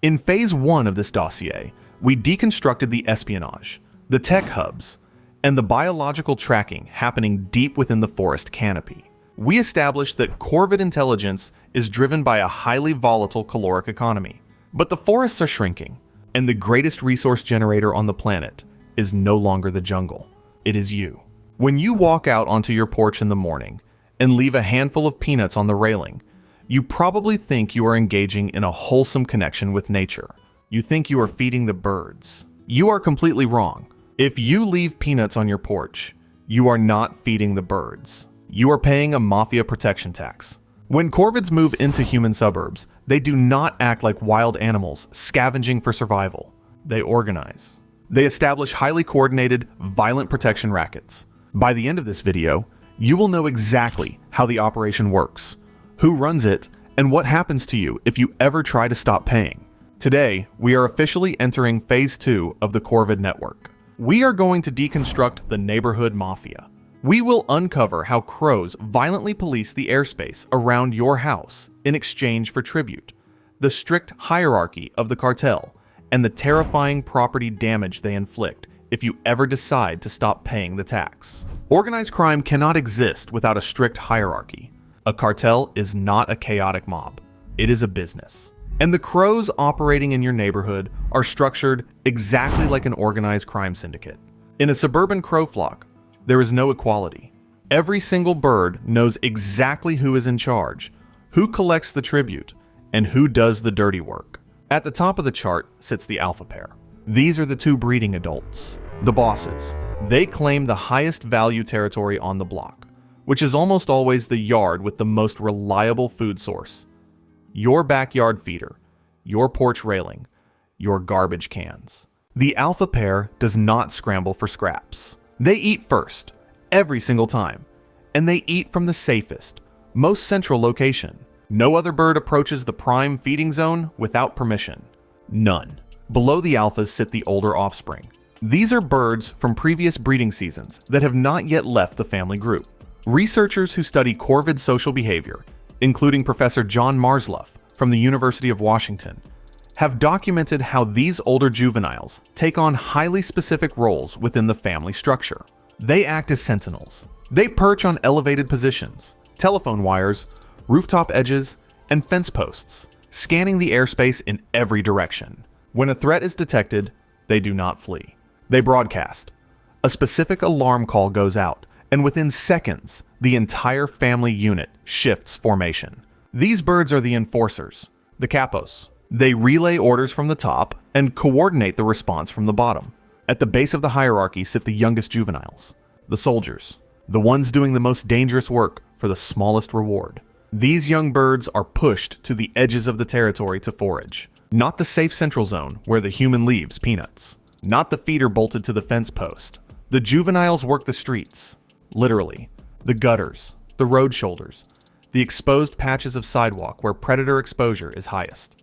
In Phase 1 of this dossier, we deconstructed the espionage, the tech hubs, and the biological tracking happening deep within the forest canopy. We established that Corvid intelligence is driven by a highly volatile caloric economy. But the forests are shrinking, and the greatest resource generator on the planet is no longer the jungle. It is you. When you walk out onto your porch in the morning and leave a handful of peanuts on the railing, you probably think you are engaging in a wholesome connection with nature. You think you are feeding the birds. You are completely wrong. If you leave peanuts on your porch, you are not feeding the birds. You are paying a mafia protection tax. When Corvids move into human suburbs, they do not act like wild animals scavenging for survival. They organize. They establish highly coordinated, violent protection rackets. By the end of this video, you will know exactly how the operation works, who runs it, and what happens to you if you ever try to stop paying. Today, we are officially entering Phase 2 of the Corvid network. We are going to deconstruct the neighborhood mafia. We will uncover how crows violently police the airspace around your house in exchange for tribute, the strict hierarchy of the cartel, and the terrifying property damage they inflict if you ever decide to stop paying the tax. Organized crime cannot exist without a strict hierarchy. A cartel is not a chaotic mob. It is a business. And the crows operating in your neighborhood are structured exactly like an organized crime syndicate. In a suburban crow flock, there is no equality. Every single bird knows exactly who is in charge, who collects the tribute, and who does the dirty work. At the top of the chart sits the alpha pair. These are the two breeding adults, the bosses. They claim the highest value territory on the block, which is almost always the yard with the most reliable food source. Your backyard feeder, your porch railing, your garbage cans. The alpha pair does not scramble for scraps. They eat first, every single time, and they eat from the safest, most central location. No other bird approaches the prime feeding zone without permission. None. Below the alphas sit the older offspring. These are birds from previous breeding seasons that have not yet left the family group. Researchers who study Corvid social behavior, including Professor John Marsluff from the University of Washington, have documented how these older juveniles take on highly specific roles within the family structure. They act as sentinels. They perch on elevated positions, telephone wires, rooftop edges, and fence posts, scanning the airspace in every direction. When a threat is detected, they do not flee. They broadcast. A specific alarm call goes out, and within seconds, the entire family unit shifts formation. These birds are the enforcers, the capos. They relay orders from the top and coordinate the response from the bottom. At the base of the hierarchy sit the youngest juveniles, the soldiers, the ones doing the most dangerous work for the smallest reward. These young birds are pushed to the edges of the territory to forage, not the safe central zone where the human leaves peanuts, not the feeder bolted to the fence post. The juveniles work the streets, literally, the gutters, the road shoulders, the exposed patches of sidewalk where predator exposure is highest.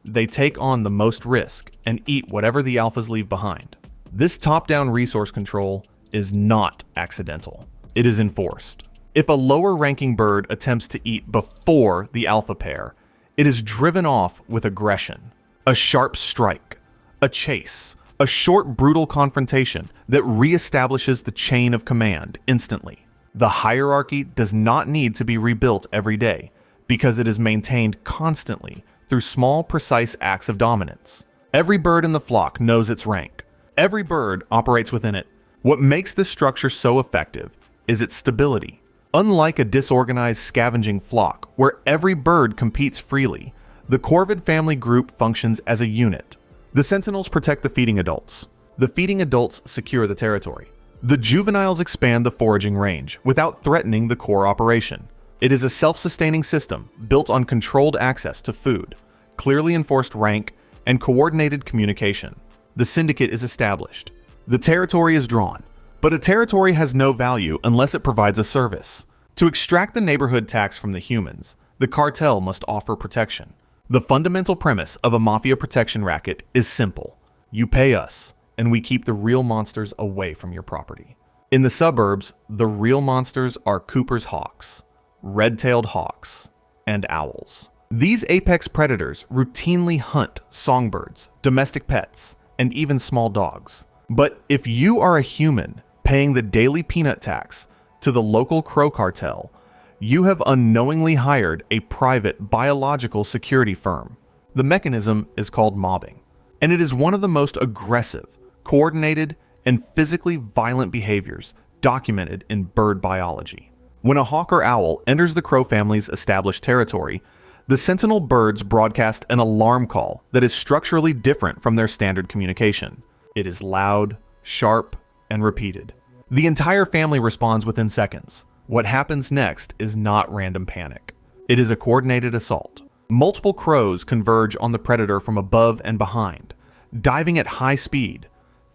They take on the most risk and eat whatever the alphas leave behind. This top-down resource control is not accidental. It is enforced. If a lower-ranking bird attempts to eat before the alpha pair, it is driven off with aggression. A sharp strike, a chase, a short, brutal confrontation that reestablishes the chain of command instantly. The hierarchy does not need to be rebuilt every day because it is maintained constantly through small, precise acts of dominance. Every bird in the flock knows its rank. Every bird operates within it. What makes this structure so effective is its stability. Unlike a disorganized scavenging flock where every bird competes freely, the Corvid family group functions as a unit. The Sentinels protect the feeding adults. The feeding adults secure the territory. The juveniles expand the foraging range without threatening the core operation. It is a self-sustaining system built on controlled access to food, clearly enforced rank, and coordinated communication. The Syndicate is established. The territory is drawn, but a territory has no value unless it provides a service. To extract the neighborhood tax from the humans, the cartel must offer protection. The fundamental premise of a mafia protection racket is simple. You pay us, and we keep the real monsters away from your property. In the suburbs, the real monsters are Cooper's hawks, red-tailed hawks, and owls. These apex predators routinely hunt songbirds, domestic pets, and even small dogs. But if you are a human paying the daily peanut tax to the local crow cartel, you have unknowingly hired a private biological security firm. The mechanism is called mobbing, and it is one of the most aggressive, coordinated, and physically violent behaviors documented in bird biology. When a hawk or owl enters the crow family's established territory, the sentinel birds broadcast an alarm call that is structurally different from their standard communication. It is loud, sharp, and repeated. The entire family responds within seconds. What happens next is not random panic. It is a coordinated assault. Multiple crows converge on the predator from above and behind, diving at high speed,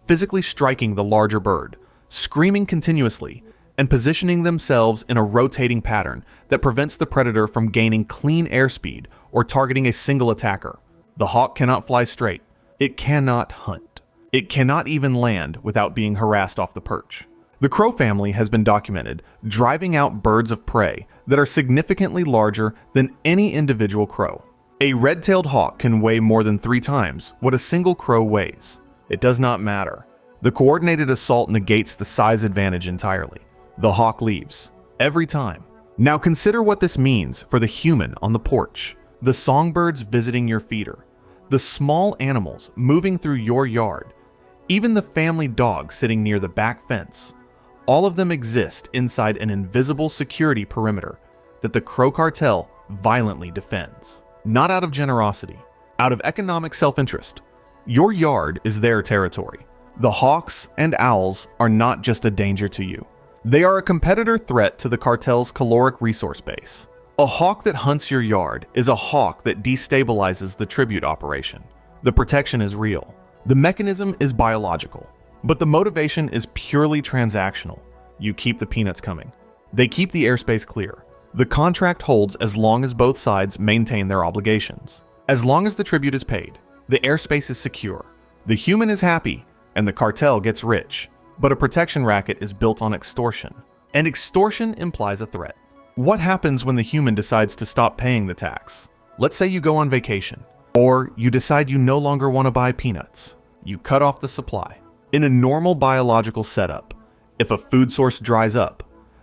physically striking the larger bird, screaming continuously, and positioning themselves in a rotating pattern that prevents the predator from gaining clean airspeed or targeting a single attacker. The hawk cannot fly straight. It cannot hunt. It cannot even land without being harassed off the perch. The crow family has been documented driving out birds of prey that are significantly larger than any individual crow. A red-tailed hawk can weigh more than 3 times what a single crow weighs. It does not matter. The coordinated assault negates the size advantage entirely. The hawk leaves. Every time. Now consider what this means for the human on the porch, the songbirds visiting your feeder, the small animals moving through your yard, even the family dog sitting near the back fence. All of them exist inside an invisible security perimeter that the crow cartel violently defends. Not out of generosity, out of economic self-interest. Your yard is their territory. The hawks and owls are not just a danger to you. They are a competitor threat to the cartel's caloric resource base. A hawk that hunts your yard is a hawk that destabilizes the tribute operation. The protection is real. The mechanism is biological. But the motivation is purely transactional. You keep the peanuts coming. They keep the airspace clear. The contract holds as long as both sides maintain their obligations. As long as the tribute is paid, the airspace is secure. The human is happy, and the cartel gets rich. But a protection racket is built on extortion. And extortion implies a threat. What happens when the human decides to stop paying the tax? Let's say you go on vacation, or you decide you no longer want to buy peanuts. You cut off the supply. In a normal biological setup, if a food source dries up,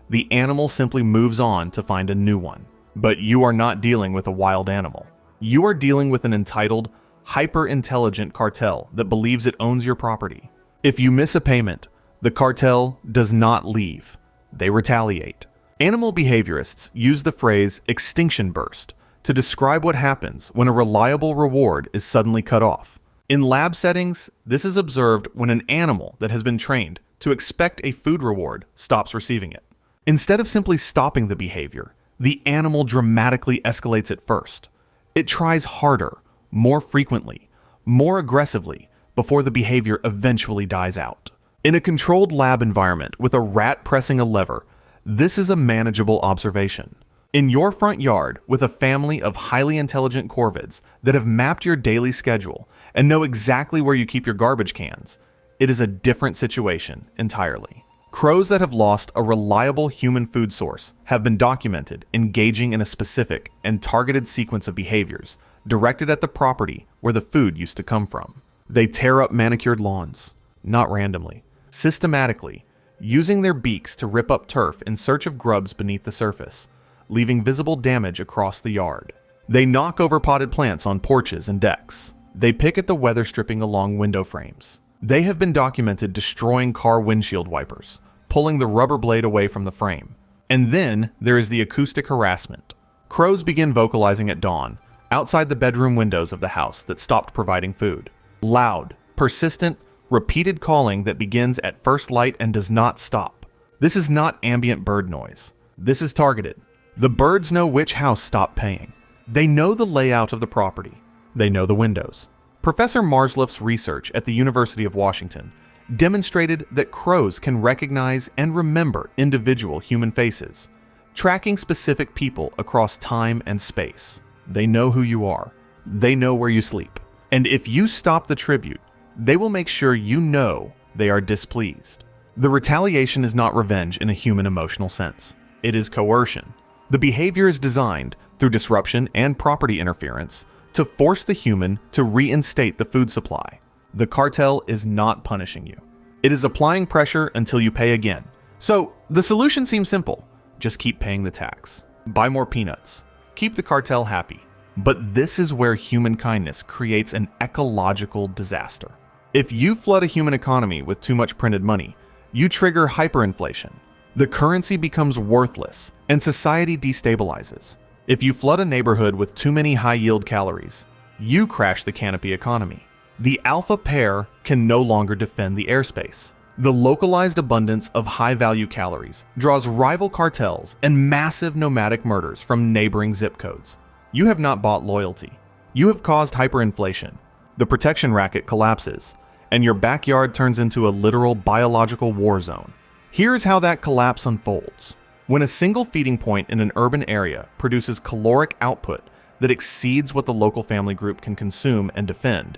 the animal simply moves on to find a new one. But you are not dealing with a wild animal. You are dealing with an entitled, hyper-intelligent cartel that believes it owns your property. If you miss a payment, the cartel does not leave. They retaliate. Animal behaviorists use the phrase extinction burst to describe what happens when a reliable reward is suddenly cut off. In lab settings, this is observed when an animal that has been trained to expect a food reward stops receiving it. Instead of simply stopping the behavior, the animal dramatically escalates it first. It tries harder, more frequently, more aggressively, before the behavior eventually dies out. In a controlled lab environment with a rat pressing a lever, this is a manageable observation. In your front yard with a family of highly intelligent corvids that have mapped your daily schedule and know exactly where you keep your garbage cans, it is a different situation entirely. Crows that have lost a reliable human food source have been documented engaging in a specific and targeted sequence of behaviors directed at the property where the food used to come from. They tear up manicured lawns, not randomly, systematically, using their beaks to rip up turf in search of grubs beneath the surface, leaving visible damage across the yard. They knock over potted plants on porches and decks. They pick at the weather stripping along window frames. They have been documented destroying car windshield wipers, pulling the rubber blade away from the frame. And then there is the acoustic harassment. Crows begin vocalizing at dawn, outside the bedroom windows of the house that stopped providing food. Loud, persistent, repeated calling that begins at first light and does not stop. This is not ambient bird noise. This is targeted. The birds know which house stopped paying. They know the layout of the property. They know the windows. Professor Marsliff's research at the University of Washington demonstrated that crows can recognize and remember individual human faces, tracking specific people across time and space. They know who you are. They know where you sleep. And if you stop the tribute, they will make sure you know they are displeased. The retaliation is not revenge in a human emotional sense. It is coercion. The behavior is designed through disruption and property interference, to force the human to reinstate the food supply. The cartel is not punishing you. It is applying pressure until you pay again. So the solution seems simple. Just keep paying the tax. Buy more peanuts. Keep the cartel happy. But this is where human kindness creates an ecological disaster. If you flood a human economy with too much printed money, you trigger hyperinflation. The currency becomes worthless and society destabilizes. If you flood a neighborhood with too many high-yield calories, you crash the canopy economy. The alpha pair can no longer defend the airspace. The localized abundance of high-value calories draws rival cartels and massive nomadic murders from neighboring zip codes. You have not bought loyalty. You have caused hyperinflation. The protection racket collapses, and your backyard turns into a literal biological war zone. Here's how that collapse unfolds. When a single feeding point in an urban area produces caloric output that exceeds what the local family group can consume and defend,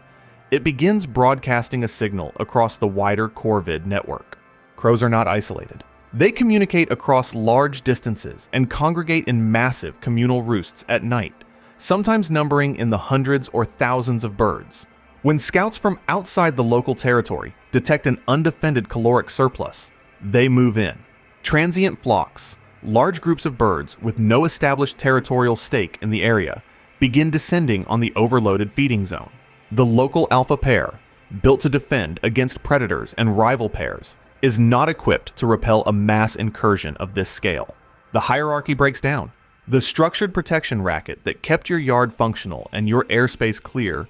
it begins broadcasting a signal across the wider Corvid network. Crows are not isolated. They communicate across large distances and congregate in massive communal roosts at night, sometimes numbering in the hundreds or thousands of birds. When scouts from outside the local territory detect an undefended caloric surplus, they move in. Transient flocks, large groups of birds with no established territorial stake in the area, begin descending on the overloaded feeding zone. The local alpha pair, built to defend against predators and rival pairs, is not equipped to repel a mass incursion of this scale. The hierarchy breaks down. The structured protection racket that kept your yard functional and your airspace clear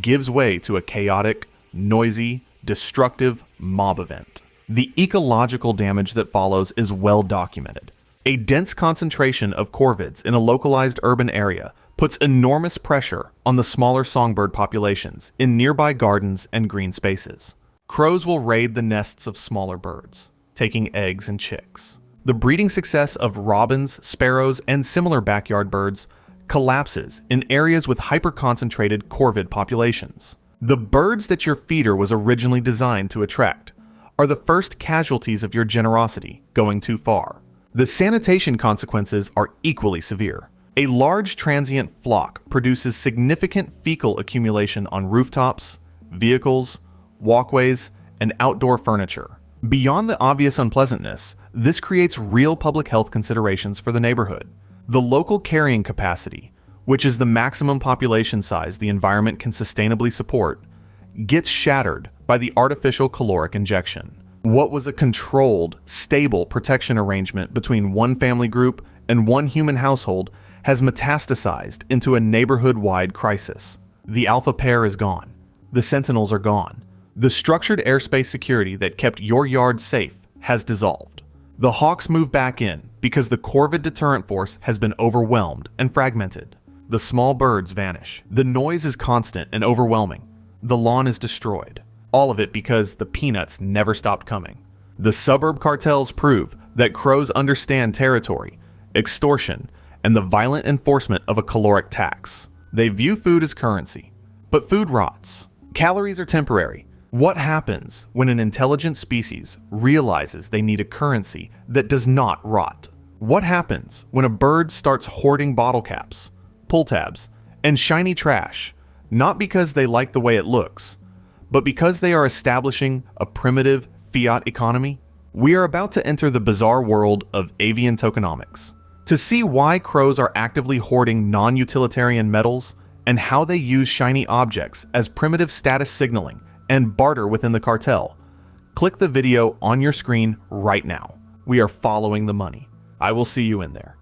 gives way to a chaotic, noisy, destructive mob event. The ecological damage that follows is well documented. A dense concentration of corvids in a localized urban area puts enormous pressure on the smaller songbird populations in nearby gardens and green spaces. Crows will raid the nests of smaller birds, taking eggs and chicks. The breeding success of robins, sparrows, and similar backyard birds collapses in areas with hyper-concentrated corvid populations. The birds that your feeder was originally designed to attract are the first casualties of your generosity going too far. The sanitation consequences are equally severe. A large transient flock produces significant fecal accumulation on rooftops, vehicles, walkways, and outdoor furniture. Beyond the obvious unpleasantness, this creates real public health considerations for the neighborhood. The local carrying capacity, which is the maximum population size the environment can sustainably support, gets shattered by the artificial caloric injection. What was a controlled, stable protection arrangement between one family group and one human household has metastasized into a neighborhood-wide crisis. The alpha pair is gone. The Sentinels are gone. The structured airspace security that kept your yard safe has dissolved. The hawks move back in because the Corvid deterrent force has been overwhelmed and fragmented. The small birds vanish. The noise is constant and overwhelming. The lawn is destroyed. All of it because the peanuts never stopped coming. The suburb cartels prove that crows understand territory, extortion, and the violent enforcement of a caloric tax. They view food as currency. But food rots. Calories are temporary. What happens when an intelligent species realizes they need a currency that does not rot? What happens when a bird starts hoarding bottle caps, pull tabs, and shiny trash, not because they like the way it looks, but because they are establishing a primitive fiat economy? We are about to enter the bizarre world of avian tokenomics. To see why crows are actively hoarding non-utilitarian metals and how they use shiny objects as primitive status signaling and barter within the cartel, click the video on your screen right now. We are following the money. I will see you in there.